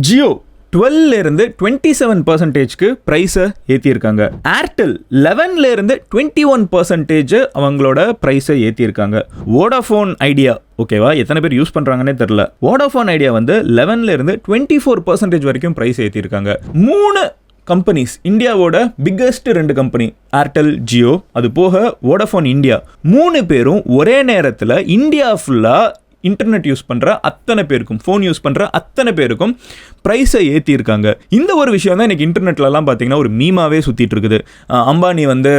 ஜியோ 12லேருந்து 27%க்கு ப்ரைஸை ஏற்றியிருக்காங்க. ஏர்டெல் 11லேருந்து 21% அவங்களோட ப்ரைஸை ஏற்றியிருக்காங்க. வோடாஃபோன் ஐடியா ஓகேவா, எத்தனை பேர் யூஸ் பண்ணுறாங்கன்னே தெரில. வோடாஃபோன் ஐடியா வந்து 11லேருந்து 24% வரைக்கும் ப்ரைஸ் ஏற்றியிருக்காங்க. 3 கம்பெனிஸ், இந்தியாவோட பிக்கஸ்ட் 2 கம்பெனி ஏர்டெல், ஜியோ, அது போக வோடாஃபோன் இந்தியா, 3 பேரும் ஒரே நேரத்தில் இந்தியா ஃபுல்லாக இன்டர்நெட் யூஸ் பண்ணுற அத்தனை பேருக்கும், ஃபோன் யூஸ் பண்ணுற அத்தனை பேருக்கும் ப்ரைஸை ஏற்றிருக்காங்க. இந்த ஒரு விஷயம் தான் இன்றைக்கி இன்டர்நெட்லலாம் பார்த்தீங்கன்னா ஒரு மீமாவே சுற்றிட்டு இருக்குது. அம்பானி வந்து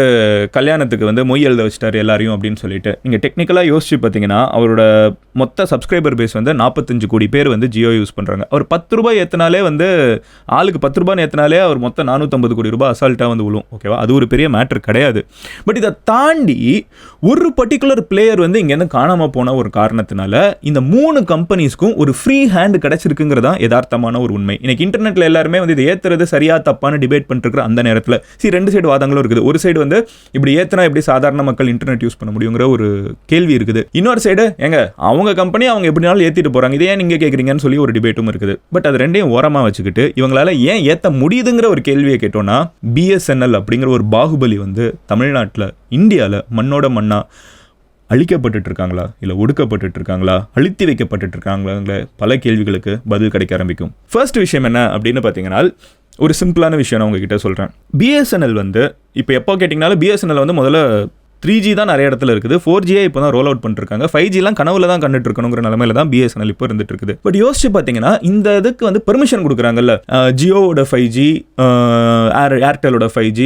கல்யாணத்துக்கு வந்து மொய் எழுத வச்சிட்டார் எல்லாரையும் அப்படின்னு சொல்லிட்டு. நீங்கள் டெக்னிக்கலாக யோசிச்சு பார்த்தீங்கன்னா அவரோட மொத்த சப்ஸ்கிரைபர் பேஸ் வந்து 45 கோடி பேர் வந்து ஜியோ யூஸ் பண்ணுறாங்க. அவர் 10 ரூபாய் ஏற்றினாலே வந்து ஆளுக்கு 10 ரூபாய் ஏற்றினாலே அவர் மொத்தம் 450 கோடி ரூபாய் அசால்ட்டாக வந்து விழும். ஓகேவா, அது ஒரு பெரிய மேட்ரு கிடையாது. பட் இதை தாண்டி ஒரு பர்டிகுலர் பிளேயர் வந்து இங்கேருந்து காணாமல் போன ஒரு காரணத்தினால இந்த 3 கம்பெனிஸ்க்கும் ஒரு ஃப்ரீ ஹேண்ட் கிடைச்சிருக்குங்கிறதா யதார்த்தமான ஒரு உண்மை. இன்னைக்கு இன்டர்நெட்ல எல்லாருமே வந்து இதை ஏத்துறது சரியா தப்பான டிபேட் பண்ணிட்டு அந்த நேரத்தில் 2 சைடு வாதங்களும் இருக்குது. ஒரு சைடு வந்து இப்படி ஏத்தினா எப்படி சாதாரண மக்கள் இன்டர்நெட் யூஸ் பண்ண முடியுங்கிற ஒரு கேள்வி இருக்குது. இன்னொரு சைடு எங்க அவங்க கம்பெனி அவங்க எப்படினாலும் ஏத்திட்டு போறாங்க, இதை ஏன் நீங்க கேட்குறீங்கன்னு சொல்லி ஒரு டிபேட்டும் இருக்குது. பட் அது ரெண்டையும் ஓரமா வச்சுக்கிட்டு இவங்களால ஏன் ஏத்த முடியுதுங்கிற ஒரு கேள்வியை கேட்டோம்னா, பிஎஸ்என்எல் அப்படிங்கிற ஒரு பாகுபலி வந்து தமிழ்நாட்டில் இந்தியாவில் மண்ணோட மண்ணா அழிக்கப்பட்டு இருக்காங்களா, இல்லை ஒடுக்கப்பட்டு இருக்காங்களா, அழுத்தி வைக்கப்பட்டு இருக்காங்களாங்கிற பல கேள்விகளுக்கு பதில் கிடைக்க ஆரம்பிக்கும். ஃபர்ஸ்ட் விஷயம் என்ன அப்படின்னு பார்த்தீங்கன்னா, ஒரு சிம்பிளான விஷயம் நான் உங்ககிட்ட சொல்கிறேன். பிஎஸ்என்எல் வந்து இப்போ எப்போ கேட்டிங்கனாலும் பிஎஸ்என்எல் வந்து முதல்ல 3G தான் நிறைய இடத்துல இருக்குது. 4G இப்போ தான் ரோல் அவுட் பண்ணிருக்காங்க. 5Gலாம் கனவுல தான் கண்டுட்டு இருக்கணுங்கிற நிலைமையில தான் பிஎஸ்என்எல் இப்போ இருந்துட்டு இருக்குது. பட் யோசிச்சு பார்த்தீங்கன்னா இந்த இதுக்கு வந்து பெர்மிஷன் கொடுக்குறாங்கல்ல, ஜியோவோட 5G, ஏர்டெலோட 5G,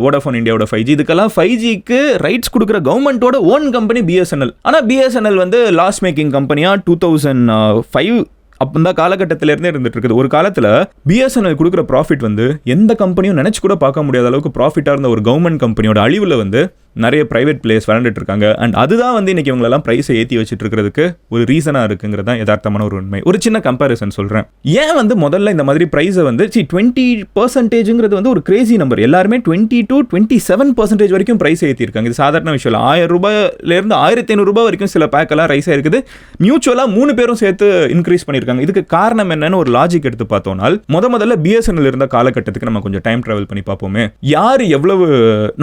வோடாஃபோன் இந்தியாவோட 5G, இதுக்கெல்லாம் 5Gக்கு ரைட்ஸ் கொடுக்குற கவர்மெண்ட்டோட ஓன் கம்பெனி பிஎஸ்என்எல். ஆனால் பிஎஸ்என்எல் வந்து லாஸ் மேக்கிங் கம்பெனியாக 2005 அப்போ இந்த காலகட்டத்திலேருந்தே இருந்துட்டு இருக்குது. ஒரு காலத்தில் பிஎஸ்என்எல் கொடுக்குற ப்ராஃபிட் வந்து எந்த கம்பெனியும் நினச்சி கூட பார்க்க முடியாத அளவுக்கு ப்ராஃபிட்டாக இருந்த ஒரு கவர்மெண்ட் கம்பெனியோட அழிவில் வந்து நிறைய ப்ரைவேட் பிளேயர்ஸ் விளையாண்டுட்டு இருக்காங்க. அண்ட் அதுதான் வந்து இன்னைக்கு இவங்களெல்லாம் ப்ரைஸை ஏற்றி வச்சுட்டு இருக்கிறதுக்கு ஒரு ரீசனாக இருக்குங்கிறது தான் யதார்த்தமான ஒரு உண்மை. ஒரு சின்ன கம்பேரிசன் சொல்கிறேன். ஏன் வந்து முதல்ல இந்த மாதிரி ப்ரைஸை வந்து 20% வந்து ஒரு கிரேசி நம்பர். எல்லாருமே 20 to 27% வரைக்கும் ப்ரைஸ் ஏற்றிருக்காங்க. இது சாதாரண விஷயம் இல்லை. 1000 ரூபாயிலேருந்து 1500 ரூபாய் வரைக்கும் சில பேக்கெல்லாம் ரைஸ் ஆயிருக்குது. மியூச்சுவலாக 3 பேரும் சேர்த்து இன்க்ரீஸ் பண்ணியிருக்காங்க. இதுக்கு காரணம் என்னன்னு ஒரு லாஜிக் எடுத்து பார்த்தோம்னால், முதல்ல பிஎஸ்என்எல் இருந்த காலகட்டத்துக்கு நம்ம கொஞ்சம் டைம் டிராவல் பண்ணி பார்ப்போமே. யார் எவ்வளவு,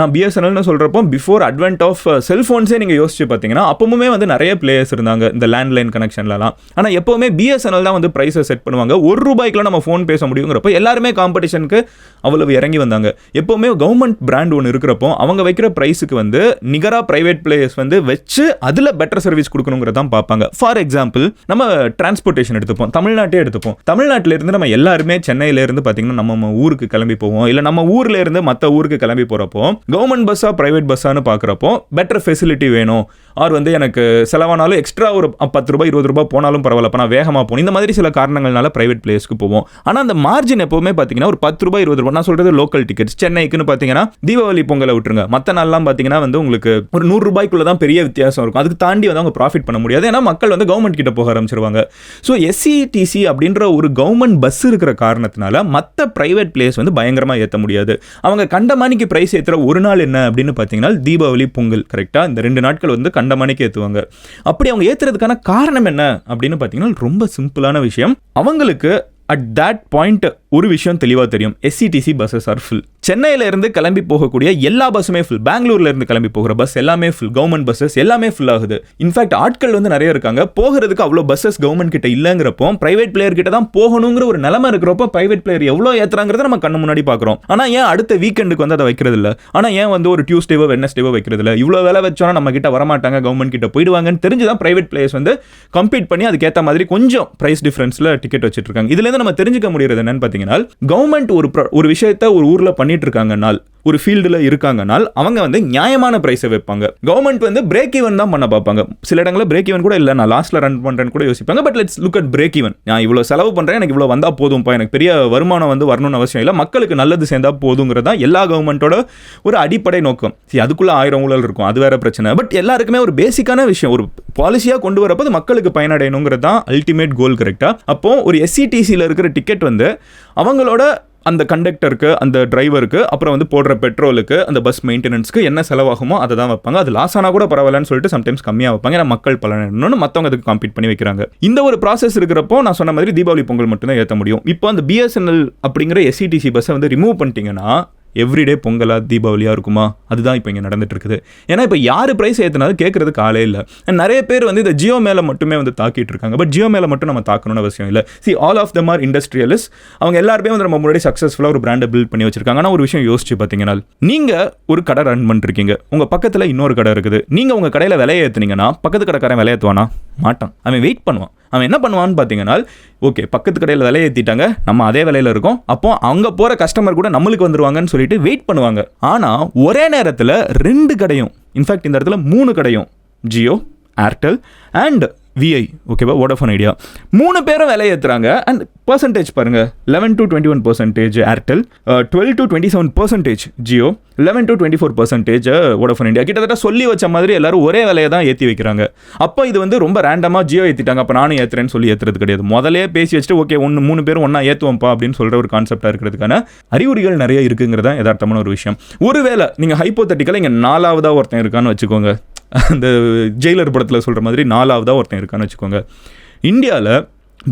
நான் பிஎஸ்என்எல்னு சொல்கிறப்போ பிஃபோர் அட்வென்ட் ஆஃப் செல்ஃபோன்ஸே நீங்கள் யோசிச்சு பார்த்தீங்கன்னா அப்பவுமே வந்து நிறைய பிளேயர்ஸ் இருந்தாங்க இந்த லேண்ட்லைன் கனெக்ஷன்லாம். ஆனால் எப்போவுமே பிஎஸ்என்எல் தான் வந்து ப்ரைஸை செட் பண்ணுவாங்க. 1 ரூபாய்க்குலாம் நம்ம ஃபோன் பேச முடியுங்கிறப்போ எல்லாருமே காம்படிஷனுக்கு அவ்வளவு இறங்கி வந்தாங்க. எப்போவுமே கவர்மெண்ட் பிராண்ட் ஒன்று இருக்கிறப்போ அவங்க வைக்கிற ப்ரைஸுக்கு வந்து நிகராக ப்ரைவேட் பிளேயர்ஸ் வந்து வச்சு அதில் பெட்டர் சர்வீஸ் கொடுக்கணுங்கிறதான் பார்ப்பாங்க. ஃபார் எக்ஸாம்பிள் நம்ம டிரான்ஸ்போர்ட்டேஷன் எடுத்துப்போம், தமிழ்நாட்டே எடுத்துப்போம். தமிழ்நாட்டிலேருந்து நம்ம எல்லாருமே சென்னையிலேருந்து பார்த்தீங்கன்னா நம்ம ஊருக்கு கிளம்பி போவோம், இல்லை நம்ம ஊரில் இருந்து மற்ற ஊருக்கு கிளம்பி போகிறப்போ கவர்மெண்ட் பஸ்ஸாக ப்ரைவேட் பஸ்ஸாக பார்க்குறப்போ பெட்டர் ஃபெசிலிட்டி வேணும், ஆர் வந்து எனக்கு செலவானாலும் எக்ஸ்ட்ரா ஒரு 10 ரூபாய் 20 ரூபாய் போனாலும் பரவாயில்ல, நான் வேகமாக போகணும், இந்த மாதிரி சில காரணங்கள்னால பிரைவேட் பிளேஸ்க்கு போவோம். ஆனால் அந்த மார்ஜின் எப்போவுமே பார்த்தீங்கன்னா ஒரு 10 ரூபாய் 20 ரூபாய். நான் சொல்கிறது லோக்கல் டிக்கெட்ஸ். சென்னைக்குன்னு பார்த்தீங்கன்னா தீபாவளி பொங்கலை விட்டுருங்க, மற்ற நாள்லாம் பார்த்தீங்கன்னா வந்து உங்களுக்கு ஒரு 100 ரூபாய்க்குள்ள தான் பெரிய வித்தியாசம் இருக்கும். அதுக்கு தாண்டி வந்து அவங்க ப்ராஃபிட் பண்ண முடியாது. ஏன்னா மக்கள் வந்து கவர்மெண்ட் கிட்ட போக ஆரம்பிச்சிருவாங்க. ஸோ எஸ்சிடிசி அப்படின்ற ஒரு கவர்மெண்ட் பஸ் இருக்கிற காரணத்தினால மற்ற பிரைவேட் பிளேஸ் வந்து பயங்கரமாக ஏற்ற முடியாது. அவங்க கண்டமானிக்கு பிரைஸ் ஏற்றுற ஒரு நாள் என்ன அப்படின்னு பார்த்தீங்கன்னா தீபாவளி பொங்கல். கரெக்டாக இந்த 2 நாட்கள் வந்து கண்டமானிக்கு ஏற்றுவாங்க. அப்படி அவங்க ஏற்றுறதுக்கான காரணம் என்ன அப்படின்னு பார்த்தீங்கன்னா ரொம்ப சிம்பிளான விஷயம். அவங்களுக்கு அட் தட் பாயிண்ட் ஒரு விஷயம் தெளிவாக தெரியும், எஸ்சிடிசி பஸ்ஸஸ் ஆர் ஃபுல். சென்னையில இருந்து கிளம்பி போகக்கூடிய எல்லா பஸ்ஸுமே ஃபுல், பெங்களூர்ல இருந்து கிளம்பி போகிற பஸ் எல்லாமே ஃபுல், கவர்மெண்ட் பஸ்ஸஸ் எல்லாமே ஃபுல் ஆகுது. இன்ஃபேக்ட் ஆட்கள் வந்து நிறைய இருக்காங்க, போகிறதுக்கு அவ்வளோ பஸ்ஸஸ் கவர்மெண்ட் கிட்ட இல்லைங்கிறப்போ பிரைவேட் பிளேயர் கிட்ட தான் போகணுங்கிற ஒரு நிலைமை இருக்கிறப்போ பிரைவேட் பிளேயர் எவ்வளோ ஏற்றுறாங்கிறத நம்ம கண்ணு முன்னாடி பார்க்குறோம். ஆனால் ஏன் அடுத்த வீக்கெண்டுக்கு வந்து அதை வைக்கிறது இல்லை? ஆனால் ஏன் வந்து ஒரு டியூஸ்டேவோ வெட்னஸ்டேவோ வைக்கிறது இல்லை? இவ்வளோ வேலை வச்சோன்னா நம்ம கிட்ட வரமாட்டாங்க, கவர்மெண்ட் கிட்ட போயிடுவாங்கன்னு தெரிஞ்சுதான் பிரைவேட் பிளேயர்ஸ் வந்து கம்பீட் பண்ணி அதுக்கேற்ற மாதிரி கொஞ்சம் பிரைஸ் டிஃபரன்ஸில் டிக்கெட் வச்சுட்டு இருக்காங்க. இதுலேருந்து நம்ம தெரிஞ்சுக்க முடியறது என்னன்னு பார்த்தீங்கன்னா, கவர்மெண்ட் ஒரு விஷயத்தை ஒரு ஊரில் பண்ணிட்டு இருக்காங்கனால், ஒரு ஃபீல்டில் இருக்காங்கனால் அவங்க வந்து நியாயமான பிரைஸை வைப்பாங்க. கவர்மெண்ட் வந்து பிரேக் ஈவன் தான் பண்ண பார்ப்பாங்க. சில இடங்களில் பிரேக் ஈவன் கூட இல்லை, நான் லாஸ்ட்டில் ரன் பண்ணுறேன்னு கூட யோசிப்பாங்க. But let's look at break even. நான் இவ்வளோ செலவு பண்ணுறேன், எனக்கு இவ்வளோ வந்தால் போதும்ப்பா, எனக்கு பெரிய வருமானம் வந்து வரணும்னு அவசியம் இல்லை, மக்களுக்கு நல்லது சேர்ந்தா போதுங்கிறதா எல்லா கவர்மெண்ட்டோட ஒரு அடிப்படை நோக்கம். அதுக்குள்ளே 1000 ஊழல் இருக்கும், அது வேற பிரச்சனை. பட் எல்லாருக்குமே ஒரு பேசிக்கான விஷயம், ஒரு பாலிசியாக கொண்டு வரப்போ அது மக்களுக்கு பயனடையணுங்கிறது தான் அல்டிமேட் கோல். கரெக்டாக அப்போ ஒரு எஸ்சிடிசியில் இருக்கிற டிக்கெட் வந்து அவங்களோட அந்த கண்டக்டருக்கு, அந்த டிரைவருக்கு, அப்புறம் வந்து போடுற பெட்ரோலுக்கு, அந்த பஸ் மெயின்டெனன்ஸ்க்கு என்ன செலவாகுமோ அதை தான் வைப்பாங்க. அது லாஸ் ஆனால் கூட பரவாயில்லன்னு சொல்லிட்டு சம்டைம்ஸ் கம்மியாக வைப்பாங்க. ஏன்னா மக்கள் பலன்னு மற்றவங்க அதுக்கு காம்பீட் பண்ணி வைக்கிறாங்க. இந்த ஒரு ப்ராசஸ் இருக்கிறப்போ நான் சொன்ன மாதிரி தீபாவளி பொங்கல் மட்டும்தான் ஏற்ற முடியும். இப்போ அந்த பிஎஸ்என்எல் அப்படிங்கிற எஸ்இடிசி பஸ்ஸை வந்து ரிமூவ் பண்ணிட்டீங்கன்னா எவ்ரிடே பொங்கலா தீபாவளியாக இருக்குமா? அதுதான் இப்போ இங்கே நடந்துட்டு இருக்குது. ஏன்னா இப்போ யார் ப்ரைஸ் ஏற்றினாலும் கேட்கறதுக்கு ஆளே இல்லை. நிறைய பேர் வந்து இந்த ஜியோ மேலே மட்டுமே வந்து தாக்கிட்டு இருக்காங்க. பட் ஜியோ மேலே மட்டும் நம்ம தாக்கணும்னு அவசியம் இல்லை. All of them are industrialist. அவங்க எல்லாருமே வந்து நம்ம முன்னாடி சக்ஸஸ்ஃபுல்லாக ஒரு பிராண்டை பில்ட் பண்ணி வச்சிருக்காங்க. ஆனால் ஒரு விஷயம் யோசிச்சு பார்த்தீங்கன்னா, நீங்கள் ஒரு கடை ரன் பண்ணிருக்கீங்க, உங்கள் பக்கத்தில் இன்னொரு கடை இருக்குது. நீங்கள் உங்கள் கடையில் விலையை ஏற்றுனீங்கன்னா பக்கத்து கடைக்காரன் விலையை ஏற்றுவானா? மாட்டான். அவன் வெயிட் பண்ணுவான். அவன் என்ன பண்ணுவான்னு பார்த்தீங்கன்னா, ஓகே பக்கத்து கடையில் விலையை ஏற்றிட்டாங்க, நம்ம அதே விலையில் இருக்கோம், அப்போ அங்கே போகிற கஸ்டமர் கூட நம்மளுக்கு வந்துருவாங்கன்னு சொல்லிட்டு வெயிட் பண்ணுவாங்க. ஆனால் ஒரே நேரத்தில் 2 கடையும், இன்ஃபேக்ட் இந்த இடத்துல 3 கடையும், ஜியோ, ஏர்டெல் அண்ட் விஐ, ஓகேவா, வோடாஃபோன் ஐடியா, 3 பேரும் விலை ஏற்றுறாங்க. அண்ட் பர்சன்டேஜ் பாருங்கள், 11 to 21% Airtel, 12 to 27% Jio, 11 to 24% Vodafone India. கிட்டத்தட்ட சொல்லி வச்ச மாதிரி எல்லாரும் ஒரே விலையை தான் ஏற்றி வைக்கிறாங்க. அப்போ இது வந்து ரொம்ப ரேண்டமாக ஜியோ ஏற்றிட்டாங்க, அப்போ நானும் ஏற்றுறேன்னு சொல்லி ஏற்றுறது கிடையாது. முதலே பேசி வச்சுட்டு ஓகே 3 பேரும் ஒன்றா ஏற்றுவோம்ப்பா அப்படின்னு சொல்கிற ஒரு கான்செப்டாக இருக்கிறதுக்கான அறிகுறிகள் நிறைய இருக்குங்கிறதா யதார்த்தமான ஒரு விஷயம். ஒருவேளை நீங்கள் ஹைப்போதெட்டிக்கலாக இங்கே 4ஆவதாக ஒருத்தன் இருக்கான்னு வச்சுக்கோங்க, அந்த ஜெயிலர் படத்தில் சொல்கிற மாதிரி 4ஆவதாக ஒருத்தன் இருக்கான்னு வச்சுக்கோங்க. இந்தியாவில்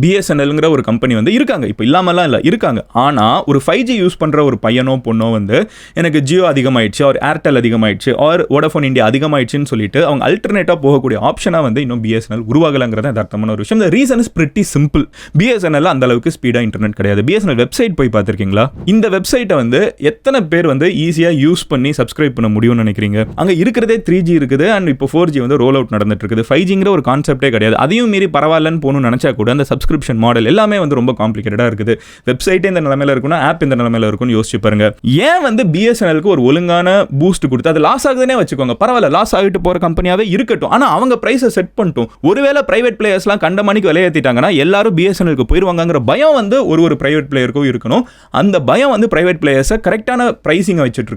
பிஎஸ்என்எல்ங்கிற ஒரு கம்பெனி வந்து இருக்காங்க, இப்போ இல்லாமலாம் இல்லை, இருக்காங்க. ஆனால் ஒரு 5G யூஸ் பண்ணுற ஒரு பையனோ பொண்ணோ வந்து எனக்கு ஜியோ அதிகமாகிடுச்சு, ஒரு ஏர்டெல் அதிகமாகிடுச்சு, ஒரு வோடாஃபோன் இந்தியா அதிகமாகிடுச்சுன்னு சொல்லிட்டு அவங்க அல்டர்னேட்டாக போகக்கூடிய ஆப்ஷனாக வந்து இன்னும் பிஎஸ்என்எல் உருவாகலைங்கிறது அர்த்தமான ஒரு விஷயம். இந்த reason is pretty simple. BSNL அந்த அளவுக்கு ஸ்பீடாக இன்டர்நெட் கிடையாது. பிஎஸ்என்எல் வெப்சைட் போய் பார்த்துருக்கீங்களா? இந்த வெப்சைட்டை வந்து எத்தனை பேர் வந்து ஈஸியாக யூஸ் பண்ணி சப்ஸ்கிரைப் பண்ண முடியும்னு நினைக்கிறீங்க? அங்கே இருக்கிறதே 3G இருக்குது, அண்ட் இப்போ 4G வந்து ரோல் அவுட் நடந்துட்டு இருக்குது. 5Gங்கிற ஒரு கான்செப்டே கிடையாது. அதையும் மீறி பரவாயில்லன்னு போகணும்னு நினச்சா கூட அந்த சப்ஸ்கிரிப்ஷன் மாடல் எல்லாமே வந்து ரொம்ப காம்ப்ளிகேட்டடாக இருக்குது. வெப்சைட்டே இந்த நிலைமையில இருக்குன்னா ஆப் இந்த நிலைமையில இருக்கும்னு யோசிச்சு பாருங்க. ஏன் வந்து பிஎஸ்என்எல்க்கு ஒரு ஒழுங்கான பூஸ்ட் கொடுத்து அது லாஸ் ஆகுதுன்னே வச்சுக்கோங்க, பரவாயில்ல, லாஸ் ஆகிட்டு போகிற கம்பெனியாகவே இருக்கட்டும், ஆனால் அவங்க ப்ரைஸை செட் பண்ணிட்டோம். ஒருவேளை பிரைவேட் பிளேயர்ஸ்லாம் கண்ட மணிக்கு விலையேற்றிட்டாங்கன்னா எல்லாரும் பிஎஸ்என்எல்க்கு போயிடுவாங்கிற பயம் வந்து ஒரு பிரைவேட் பிளேயருக்கும் இருக்கணும். அந்த பயம் வந்து பிரைவேட் பிளேயர்ஸை கரெக்டான ப்ரைஸிங்கை வச்சுட்டு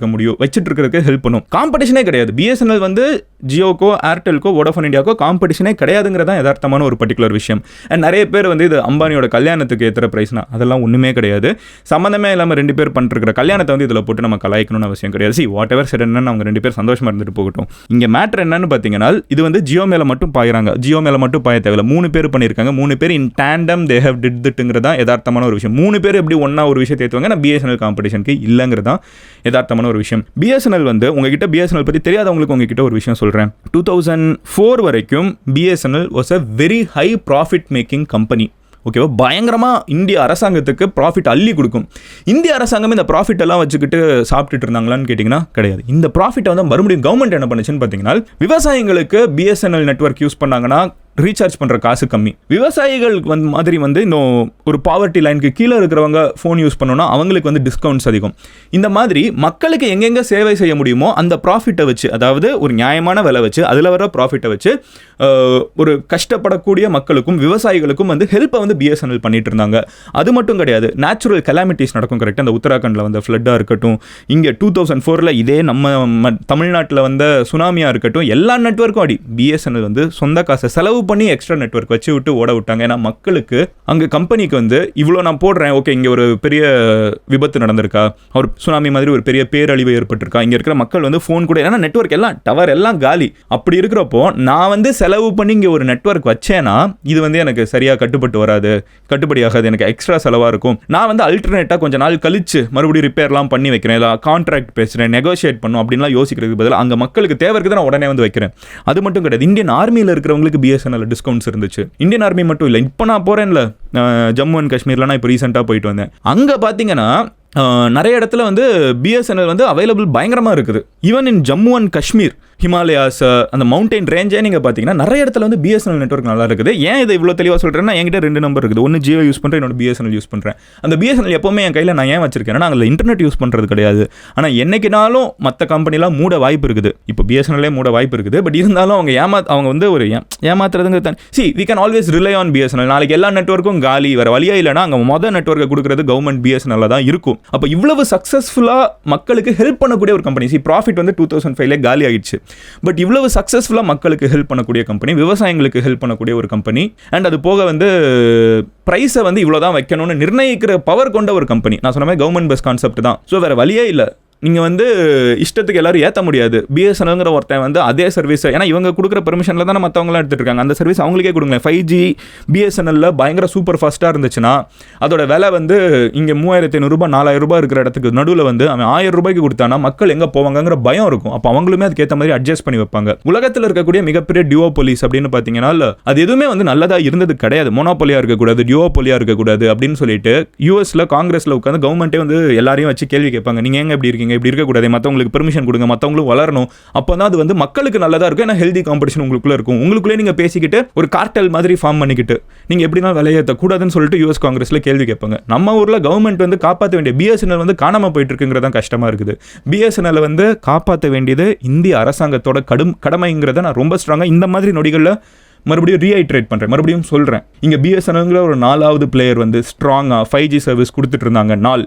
இருக்கிறதுக்கு ஹெல்ப் பண்ணும். காம்படிஷனே கிடையாது. பிஎஸ்என்எல் வந்து ஜியோக்கோ, ஏர்டெல்க்கோ, வோடாஃபோன் இந்தியாக்கோ காம்படிஷனே கிடையாதுங்கிறதா யதார்த்தமான ஒரு பர்டிகுலர் விஷயம். அண்ட் நிறைய பேர் வந்து இது அம்பானியோட கல்யாணத்துக்கு ஏற்றுற ப்ரைஸ்னா அதெல்லாம் ஒன்றுமே கிடையாது. சம்மந்தமே இல்லாமல் 2 பேர் பண்ணிருக்கிற கல்யாணத்தை வந்து இதில் போட்டு நம்ம கலாய்க்கணும்னு அவசியம் கிடையாது. வாட் எவர் செட் என்னன்னு அவங்க 2 பேர் சந்தோஷமாக இருந்துட்டு போகட்டும். இங்கே மேட்ரு என்னன்னு பார்த்தீங்கன்னா, இது வந்து ஜியோ மேலே மட்டும் பாயிறாங்க, ஜியோ மேலே மட்டும் பாய தேவையில்ல. 3 பேர் பண்ணியிருக்காங்க, 3 பேர் இன் டேண்டம் தே ஹேவ் டிட் திட்டுங்கிறதா யதார்த்தமான ஒரு விஷயம். 3 பேர் எப்படி ஒன்றா ஒரு விஷயத்தை ஏற்றுவாங்க, நான் பிஎஸ்என்எல் காம்படிஷனுக்கு இல்லைங்கிறதா யதார்த்தமான ஒரு விஷயம். பிஎஸ்என்எல் வந்து உங்ககிட்ட பிஎஸ்என்எல் பற்றி தெரியாதவங்களுக்கு உங்ககிட்ட ஒரு விஷயம் சொல்கிறேன். 2004 வரைக்கும் BSNL was a very high profit making company. ஓகேவா, பயங்கரமாக இந்திய அரசாங்கத்துக்கு ப்ராஃபிட் அள்ளி கொடுக்கும். இந்திய அரசாங்கம் இந்த ப்ராஃபிட் எல்லாம் வச்சுக்கிட்டு சாப்பிட்டுட்டு இருந்தாங்களான்னு கேட்டிங்கன்னா கிடையாது. இந்த ப்ராஃபிட்டை வந்து மறுபடியும் கவர்மெண்ட் என்ன பண்ணுச்சுன்னு பார்த்தீங்கன்னா, விவசாயிகளுக்கு பிஎஸ்என்எல் நெட்வொர்க் யூஸ் பண்ணாங்கன்னா ரீசார்ஜ் பண்ணுற காசு கம்மி. விவசாயிகள் வந்து மாதிரி வந்து இன்னும் ஒரு பாவர்ட்டி லைனுக்கு கீழே இருக்கிறவங்க ஃபோன் யூஸ் பண்ணோன்னா அவங்களுக்கு வந்து டிஸ்கவுண்ட்ஸ் அதிகம். இந்த மாதிரி மக்களுக்கு எங்கெங்கே சேவை செய்ய முடியுமோ அந்த ப்ராஃபிட்டை வச்சு, அதாவது ஒரு நியாயமான விலை வச்சு அதில் வர ப்ராஃபிட்டை வச்சு ஒரு கஷ்டப்படக்கூடிய மக்களுக்கும் விவசாயிகளுக்கும் வந்து ஹெல்ப்பை வந்து பிஎஸ்என்எல் பண்ணிட்டு இருந்தாங்க. அது மட்டும் கிடையாது, நேச்சுரல் கெலாமிட்டிஸ் நடக்கும் கரெக்டாக. அந்த உத்தராகண்டில் வந்து ஃப்ளட்டாக இருக்கட்டும், இங்கே 2004 இதே நம்ம தமிழ்நாட்டில் வந்த சுனாமியாக இருக்கட்டும், எல்லா நெட்வொர்க்கும் அடி பிஎஸ்என்எல் வந்து சொந்த காசை செலவு பண்ணி எக்ஸ்ட்ரா நெட்வொர்க் வச்சு விட்டு ஓட விட்டாங்க. ஏன்னா மக்களுக்கு அங்கே கம்பெனிக்கு வந்து இவ்வளோ நான் போடுறேன், ஓகே இங்கே ஒரு பெரிய விபத்து நடந்திருக்கா, ஒரு சுனாமி மாதிரி ஒரு பெரிய பேரழிவு ஏற்பட்டிருக்கா, இங்கே இருக்கிற மக்கள் வந்து ஃபோன் கூட, ஏன்னா நெட்வொர்க் எல்லாம் டவர் எல்லாம் காலி. அப்படி இருக்கிறப்போ நான் வந்து செலவு பண்ணி இங்கே ஒரு நெட்வொர்க் வச்சேன்னா இது வந்து எனக்கு சரியாக கட்டுப்படி ஆகாது, எனக்கு எக்ஸ்ட்ரா செலவாக இருக்கும். நான் வந்து அல்டர்னேட்டாக கொஞ்ச நாள் கழிச்சு மறுபடியும் ரிப்பேர்லாம் பண்ணி வைக்கிறேன், இல்லை கான்ட்ராக்ட் பேசுகிறேன், நெகோஷியேட் பண்ணும் அப்படின்லாம் யோசிக்கிறதுக்கு பதிலாக அங்கே மக்களுக்கு தேவைக்கு தான் நான் உடனே வந்து வைக்கிறேன். அது மட்டும் கிடையாது, இந்தியன் ஆர்மியில் இருக்கிறவங்களுக்கு பிஎஸ்என்எல் டிஸ்கவுண்ட்ஸ் இருந்துச்சு. இந்தியன் ஆர்மி மட்டும் இல்லை, இப்போ நான் போகிறேன்ல ஜம்மு அண்ட் காஷ்மீர்லாம் இப்போ ரீசெண்டாக போயிட்டு வந்தேன். அங்கே பார்த்தீங்கன்னா நிறைய இடத்துல வந்து பிஎஸ்என்எல் வந்து அவைலபிள் பயங்கரமாக இருக்குது. Even in Jammu and Kashmir, Himalayas, அந்த மவுண்டைன் ரேஞ்சே நீங்கள் பார்த்தீங்கன்னா நிறைய இடத்துல வந்து பிஎஸ்என்எல் நெட்வொர்க் நல்லா இருக்குது. ஏன் இதை இவ்வளோ தெளிவாக சொல்கிறேன்னா, என்கிட்ட 2 நம்பர் இருக்குது. ஒன்று ஜியோ யூஸ் பண்ணுறேன், இன்னொன்று பிஎஸ்என்எல் யூஸ் பண்ணுறேன். அந்த பிஎஸ்என்எல் எப்போவுமே என் கையில் நான் ஏன் வச்சிருக்கேன்னா, நாங்கள் இன்டர்நெட் யூஸ் பண்ணுறது கிடையாது. ஆனால் என்னைக்குனாலும் மற்ற கம்பெனிலாம் மூட வாய்ப்பு இருக்குது. இப்போ பிஎஸ்என்எல்லே மூட வாய்ப்பு இருக்குது. பட் இருந்தாலும் அவங்க வந்து ஒரு ஏமாத்துறதுங்க தான். We can always rely on BSNL. நாளைக்கு எல்லா நெட்வொர்க்கும் காலி, வேறு வழியாக இல்லைனா அங்கே மொதல் நெட்வொர்க்கை கொடுக்குறது கவர்மெண்ட் பிஎஸ்என்எல் தான் இருக்கும். அப்போ இவ்வளவு சக்ஸஸ்ஃபுல்லாக மக்களுக்கு ஹெல்ப் பண்ணக்கூடிய ஒரு கம்பெனி. ப்ராஃபிட் வந்து 2005 காலி ஆயிடுச்சு. பட் இவ்வளவு சக்ஸஸ்ஃபுல்லாக மக்களுக்கு ஹெல்ப் பண்ணக்கூடிய கம்பெனி, விவசாயிகளுக்கு ஹெல்ப் பண்ணக்கூடிய ஒரு கம்பெனி. அண்ட் அது போக வந்து ப்ரைஸை வந்து இவ்வளோ தான் வைக்கணும்னு நிர்ணயிக்கிற பவர் கொண்ட ஒரு கம்பெனி. நான் சொன்ன மாதிரி கவர்மெண்ட் பஸ் கான்செப்ட் தான். ஸோ வேறு வழியே இல்லை. நீங்கள் வந்து இஷ்டத்துக்கு எல்லாரும் ஏற்ற முடியாது. பிஎஸ்என்எல்ங்கிற ஒருத்தன் வந்து அதே சர்வீஸை, ஏன்னா இவங்க கொடுக்குற பெர்மிஷனில் தான் மற்றவங்களாம் எடுத்துகிட்டு இருக்காங்க. அந்த சர்வீஸ் அவங்களுக்கே கொடுங்களேன். 5G பிஎஸ்என்எல்ல பயங்கர சூப்பர் ஃபாஸ்ட்டாக இருந்துச்சுன்னா அதோட விலை வந்து இங்கே 3500 ரூபாய் 4000 ரூபாய் இருக்கிற இடத்துக்கு நடுவில் வந்து அவன் 1000 ரூபாய்க்கு கொடுத்தானா மக்கள் எங்கே போவாங்கங்கிற பயம் இருக்கும். அப்போ அவங்களுமே அதுக்கேற்ற மாதிரி அட்ஜஸ்ட் பண்ணி வைப்பாங்க. உலகத்தில் இருக்கக்கூடிய மிகப்பெரிய டியோபோலிஸ் அப்படின்னு பார்த்தீங்கன்னா அது எதுவுமே வந்து நல்லதாக இருந்தது கிடையாது. மோனோபோலியாக இருக்கக்கூடாது, டியோபோலியாக இருக்கக்கூடாது அப்படின்னு சொல்லிட்டு யூஎஸ்ல காங்கிரஸில் உட்காந்து கவர்மெண்ட்டே வந்து எல்லாரையும் வச்சு கேள்வி கேட்பாங்க. நீங்கள் எங்கே எப்படி இருக்கீங்க, இப்படி இருக்கக்கூடாது, மற்றவங்களுக்கு பெர்மிஷன் கொடுங்க, மற்றவங்களும் வளரணும். அப்போ தான் அது வந்து மக்களுக்கு நல்லதாக இருக்கும். ஏன்னா ஹெல்தி காம்படிஷன் உங்களுக்குள்ள இருக்கும். உங்களுக்குள்ளே நீங்கள் பேசிக்கிட்டு ஒரு கார்டல் மாதிரி ஃபார்ம் பண்ணிக்கிட்டு நீங்கள் எப்படினா விலையேற்றக்கூடாதுன்னு சொல்லிட்டு யூஎஸ் காங்கிரஸில் கேள்வி கேட்பாங்க. நம்ம ஊரில் கவர்மெண்ட் வந்து காப்பாற்ற வேண்டிய பிஎஸ்என்எல் வந்து காணாமல் போயிட்டு இருக்குங்கிறதான் கஷ்டமாக இருக்குது. பிஎஸ்என்எல் வந்து காப்பாற்ற வேண்டியது இந்திய அரசாங்கத்தோட கடமைங்கிறத நான் ரொம்ப ஸ்ட்ராங்காக இந்த மாதிரி நொடிகளில் மறுபடியும் ரீஐட்ரேட் பண்ணுறேன், மறுபடியும் சொல்கிறேன். இங்கே பிஎஸ்என்எல்ங்கிற ஒரு 4வது பிளேயர் வந்து ஸ்ட்ராங்காக 5G சர்வீஸ் கொடுத்துட்டு இருந்தாங்க.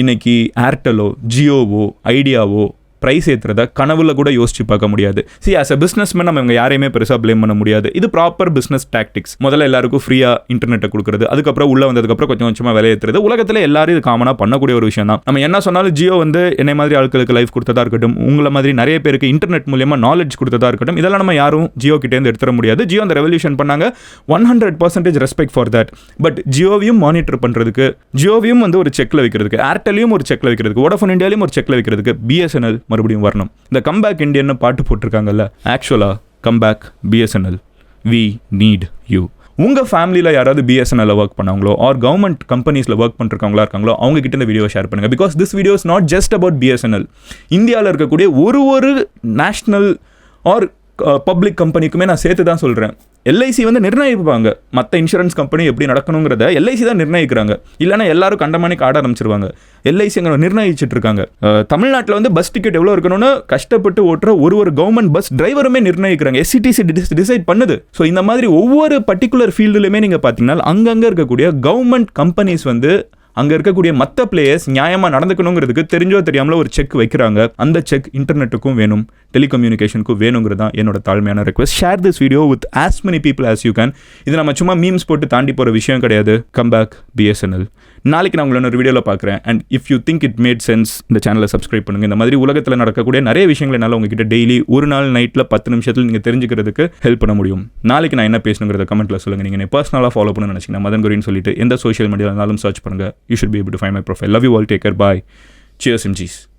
இன்னைக்கு ஏர்டெல்லோ, ஜியோவோ, ஐடியாவோ ப்ரைஸ் ஏற்றுறத கனவுல கூட யோசிச்சு பார்க்க முடியாது. ஆஸ் அ பிஸ்னஸ்மேன் நம்ம இவங்க யாரையுமே பெருசாக ப்ளேம் பண்ண முடியாது. இது ப்ராப்பர் பிஸ்னஸ் டாக்டிக்ஸ். முதல்ல எல்லாருக்கும் ஃப்ரீயாக இன்டர்நெட்டை கொடுக்குறது, அதுக்கப்புறம் உள்ள வந்ததுக்கப்புறம் கொஞ்சம் கொஞ்சமாக விலை ஏற்றுறது. உலகத்தில் எல்லாரும் இது காமனாக பண்ணக்கூடிய ஒரு விஷயம் தான். நம்ம என்ன சொன்னாலும் ஜியோ வந்து என்னை மாதிரி ஆட்களுக்கு லைஃப் கொடுத்ததா இருக்கட்டும், உங்களை மாதிரி நிறைய பேருக்கு இன்டர்நெட் மூலியமாக நாலேஜ் கொடுத்ததா இருக்கட்டும், இதெல்லாம் நம்ம யாரும் ஜியோ கிட்டேருந்து எடுத்துட முடியாது. ஜியோ அந்த ரெவல்யூஷன் பண்ணாங்க. 100% ரெஸ்பெக்ட் ஃபார் தட். பட் ஜியோவையும் மானிட்டர் பண்ணுறதுக்கு, ஜியோவையும் வந்து ஒரு செக்கில் வைக்கிறதுக்கு, ஏர்டெல்லையும் ஒரு செக்கில் வைக்கிறதுக்கு, வோடாஃபோன் இந்தியாலையும் ஒரு செக்கில் வைக்கிறதுக்கு பிஎஸ்என்எல் மறுபடியும் வரணும். இந்த கம்பேக் இந்தியன்னு பாட்டு போட்டிருக்காங்கல்ல, ஆக்சுவலாக comeback BSNL, we need you. உங்கள் ஃபேமிலியில் யாராவது பிஎஸ்என்எல்ல ஒர்க் பண்ணாங்களோ ஆர் கவர்மெண்ட் கம்பெனிஸில் ஒர்க் பண்ணுறவங்களா இருக்காங்களோ அவங்க கிட்ட இந்த வீடியோ ஷேர் பண்ணுங்கள். Because this video is not just about BSNL. இந்தியாவில் இருக்கக்கூடிய ஒரு நேஷ்னல் ஆர் பப்ளிக் கம்பெனிக்குமே நான் சேர்த்து தான் சொல்கிறேன். எல்ஐசி வந்து நிர்ணயிப்பாங்க. மற்ற இன்சூரன்ஸ் கம்பெனி எப்படி நடக்கணுங்கிறத எல்ஐசி தான் நிர்ணயிக்கிறாங்க. இல்லைனா எல்லாரும் கண்டமானிக்கு ஆட ஆரம்பிச்சிருவாங்க. எல்ஐசி அங்கே நிர்ணயிச்சுட்டு இருக்காங்க. தமிழ்நாட்டில் வந்து பஸ் டிக்கெட் எவ்வளோ இருக்கணும்னு கஷ்டப்பட்டு ஓட்டுற ஒரு கவர்மெண்ட் பஸ் டிரைவருமே நிர்ணயிக்கிறாங்க. எஸ்சிடிசி டிசைட் பண்ணுது. ஸோ இந்த மாதிரி ஒவ்வொரு பர்டிகுலர் ஃபீல்டுலையுமே நீங்கள் பார்த்தீங்கன்னா அங்கங்கே இருக்கக்கூடிய கவர்மெண்ட் கம்பெனிஸ் வந்து அங்கே இருக்கக்கூடிய மற்ற பிளேயர்ஸ் நியாயமாக நடந்துக்கணுங்கிறதுக்கு தெரிஞ்சோ தெரியாமலோ ஒரு செக் வைக்கிறாங்க. அந்த செக் இன்டர்நெட்டுக்கும் வேணும், டெலிகம்யூனிகேஷனுக்கும் வேணுங்கிறது தான் என்னோட தாழ்மையான request. Share this video with as many people as you can. இது நம்ம சும்மா மீம்ஸ் போட்டு தாண்டி போகிற விஷயம் கிடையாது. Come back BSNL. நாளைக்கு நான் உங்களை ஒரு வீடியோவில் பார்க்குறேன். And if you think it made sense, இந்த சேனலை சப்ஸ்கிரைப் பண்ணுங்கள். இந்த மாதிரி உலகத்தில் நடக்கக்கூடிய நிறைய விஷயங்கள் என்னால் உங்ககிட்ட டெய்லி ஒரு நாள் நைட்டில் 10 நிமிஷத்தில் நீங்கள் தெரிஞ்சுக்கிறதுக்கு ஹெல்ப் பண்ண முடியும். நாளைக்கு நான் என்ன பேசணுங்கிறத கமெண்ட்டில் சொல்லுங்கள். நீங்கள் என்ன பர்சனலாக ஃபாலோ பண்ணணும்னு நினச்சிங்கன்னா மதன் குரின்னு சொல்லிட்டு எந்த சோஷியல் மீடியாவில் இருந்தாலும் சர்ச் பண்ணுங்கள். You should be able to find my profile. Love you all. Take care. Bye. Cheers, MGs.